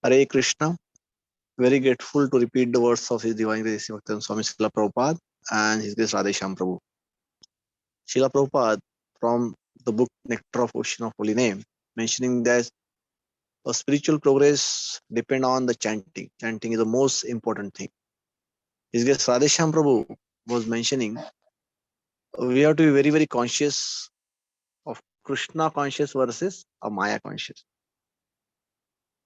Hare Krishna. Very grateful to repeat the words of His Divine Grace Bhaktan Swami Srila Prabhupada and His Grace Radheshyam Prabhu. Srila Prabhupada from the book Nectar of Ocean of Holy Name, mentioning that a spiritual progress depend on the chanting. Chanting is the most important thing. His Grace Radheshyam Prabhu was mentioning we have to be very, very conscious of Krishna conscious versus a Maya conscious.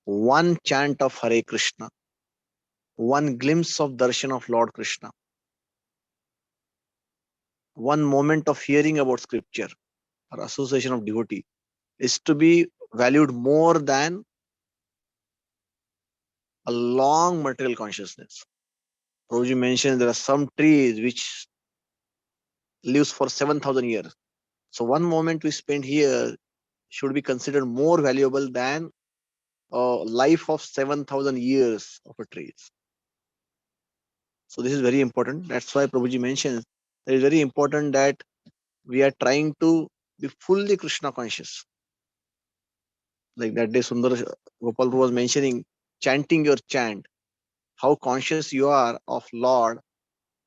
One chant of Hare Krishna, one glimpse of darshan of Lord Krishna, one moment of hearing about scripture or association of devotee is to be valued more than a long material consciousness. Prabhuji mentioned there are some trees which lives for 7,000 years. So one moment we spend here should be considered more valuable than a life of 7,000 years of a tree. So this is very important. That's why Prabhuji mentions it is very important that we are trying to be fully Krishna conscious. Like that day Sundar Gopal was mentioning, chanting your chant, how conscious you are of Lord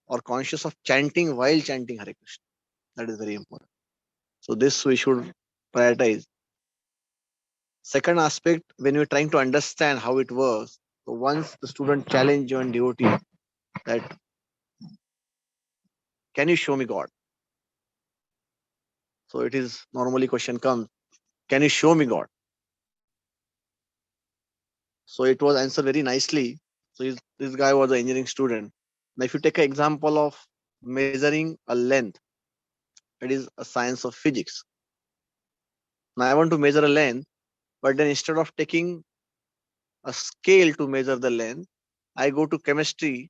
or conscious of chanting while chanting Hare Krishna. That is very important. So this we should prioritize. Second aspect, when you're trying to understand how it works, so once the student challenge you and devotee that, can you show me God? So it is normally question comes, can you show me God? So it was answered very nicely. So this guy was an engineering student. Now if you take an example of measuring a length, it is a science of physics. Now I want to measure a length, but then instead of taking a scale to measure the length, I go to chemistry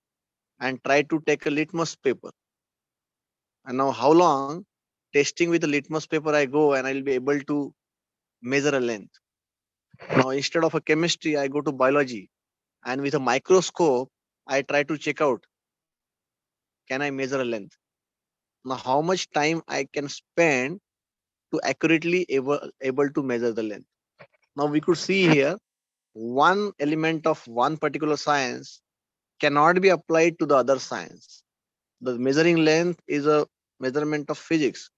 and try to take a litmus paper. And now how long testing with a litmus paper I go and I'll be able to measure a length. Now instead of a chemistry, I go to biology and with a microscope, I try to check out, can I measure a length? Now how much time I can spend to accurately able to measure the length. Now we could see here one element of one particular science cannot be applied to the other science. The measuring length is a measurement of physics.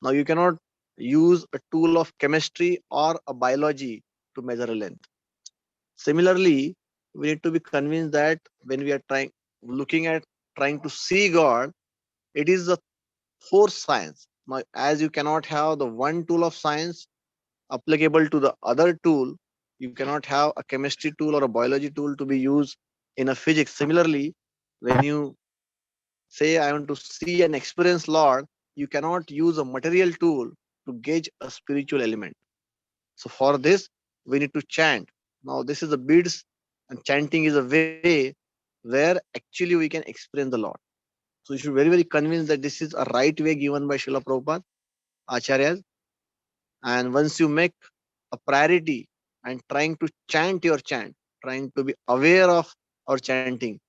Now you cannot use a tool of chemistry or a biology to measure a length. Similarly, we need to be convinced that when we are looking at trying to see God, it is the fourth science. Now, as you cannot have the one tool of science applicable to the other tool, you cannot have a chemistry tool or a biology tool to be used in a physics. Similarly, when you say, I want to see and experience Lord, you cannot use a material tool to gauge a spiritual element. So for this, we need to chant. Now, this is a beads, and chanting is a way where actually we can experience the Lord. So you should very, very convinced that this is a right way given by Srila Prabhupada, Acharyas. And once you make a priority and trying to chant your chant, trying to be aware of our chanting,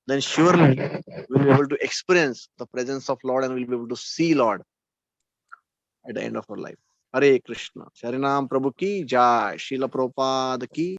then surely we'll be able to experience the presence of Lord and we'll be able to see Lord at the end of our life. Hare Krishna. Sharinam Prabhu ki jai. Srila Prabhupada ki